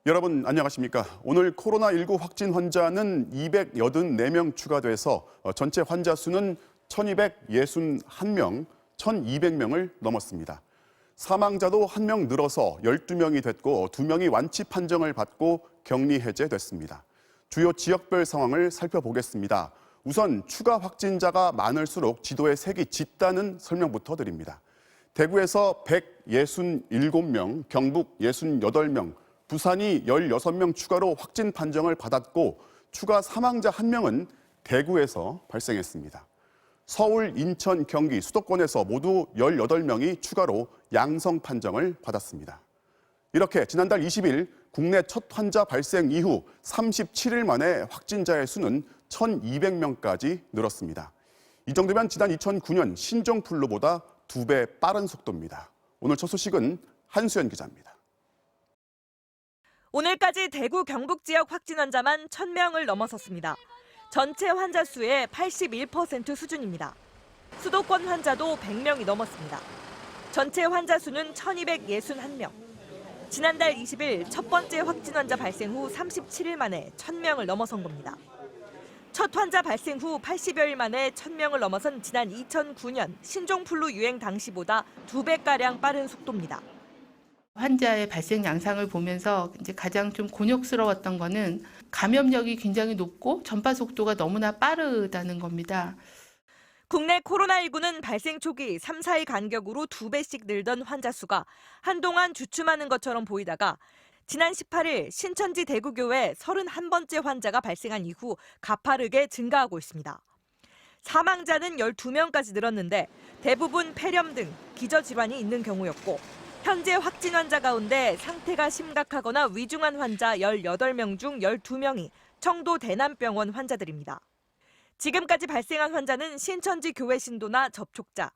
여러분 안녕하십니까? 오늘 코로나19 확진 환자는 284명 추가돼서 전체 환자 수는 1,261명, 1,200명을 넘었습니다. 사망자도 1명 늘어서 12명이 됐고 2명이 완치 판정을 받고 격리 해제됐습니다. 주요 지역별 상황을 살펴보겠습니다. 우선 추가 확진자가 많을수록 지도에 색이 짙다는 설명부터 드립니다. 대구에서 167명, 경북 68명, 부산이 16명 추가로 확진 판정을 받았고 추가 사망자 1명은 대구에서 발생했습니다. 서울, 인천, 경기, 수도권에서 모두 18명이 추가로 양성 판정을 받았습니다. 이렇게 지난달 20일 국내 첫 환자 발생 이후 37일 만에 확진자의 수는 1,200명까지 늘었습니다. 이 정도면 지난 2009년 신종플루보다 2배 빠른 속도입니다. 오늘 첫 소식은 한수연 기자입니다. 오늘까지 대구 경북 지역 확진 환자만 1,000명을 넘어섰습니다. 전체 환자 수의 81% 수준입니다. 수도권 환자도 100명이 넘었습니다. 전체 환자 수는 1,261명. 지난달 20일 첫 번째 확진 환자 발생 후 37일 만에 1,000명을 넘어선 겁니다. 첫 환자 발생 후 80여일 만에 1,000명을 넘어선 지난 2009년 신종플루 유행 당시보다 2배가량 빠른 속도입니다. 환자의 발생 양상을 보면서 이제 가장 좀 곤욕스러웠던 거는 감염력이 굉장히 높고 전파 속도가 너무나 빠르다는 겁니다. 국내 코로나19는 발생 초기 3, 4일 간격으로 2배씩 늘던 환자 수가 한동안 주춤하는 것처럼 보이다가 지난 18일 신천지 대구교회 31번째 환자가 발생한 이후 가파르게 증가하고 있습니다. 사망자는 12명까지 늘었는데 대부분 폐렴 등 기저질환이 있는 경우였고 현재 확진 환자 가운데 상태가 심각하거나 위중한 환자 18명 중 12명이 청도 대남병원 환자들입니다. 지금까지 발생한 환자는 신천지 교회 신도나 접촉자,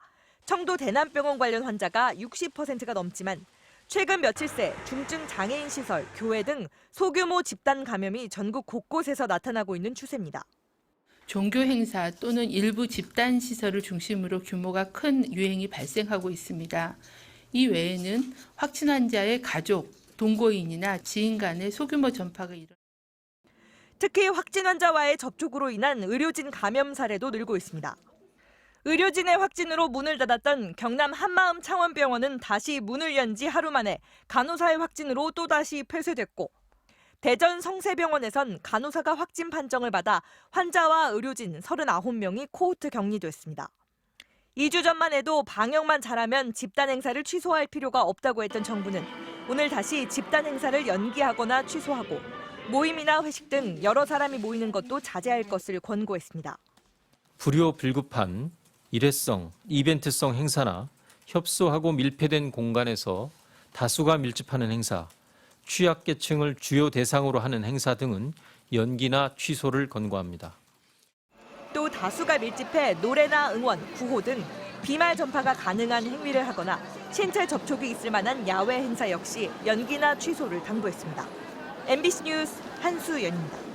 청도 대남병원 관련 환자가 60%가 넘지만 최근 며칠 새 중증 장애인 시설, 교회 등 소규모 집단 감염이 전국 곳곳에서 나타나고 있는 추세입니다. 종교 행사 또는 일부 집단 시설을 중심으로 규모가 큰 유행이 발생하고 있습니다. 이 외에는 확진 환자의 가족, 동거인이나 지인 간의 소규모 전파가 일어납니다. 특히 확진 환자와의 접촉으로 인한 의료진 감염 사례도 늘고 있습니다. 의료진의 확진으로 문을 닫았던 경남 한마음 창원병원은 다시 문을 연 지 하루 만에 간호사의 확진으로 또다시 폐쇄됐고 대전 성세병원에선 간호사가 확진 판정을 받아 환자와 의료진 39명이 코호트 격리됐습니다. 2주 전만 해도 방역만 잘하면 집단 행사를 취소할 필요가 없다고 했던 정부는 오늘 다시 집단 행사를 연기하거나 취소하고 모임이나 회식 등 여러 사람이 모이는 것도 자제할 것을 권고했습니다. 불효불급한 일회성, 이벤트성 행사나 협소하고 밀폐된 공간에서 다수가 밀집하는 행사, 취약계층을 주요 대상으로 하는 행사 등은 연기나 취소를 권고합니다. 또 다수가 밀집해 노래나 응원, 구호 등 비말 전파가 가능한 행위를 하거나 신체 접촉이 있을 만한 야외 행사 역시 연기나 취소를 당부했습니다. MBC 뉴스 한수연입니다.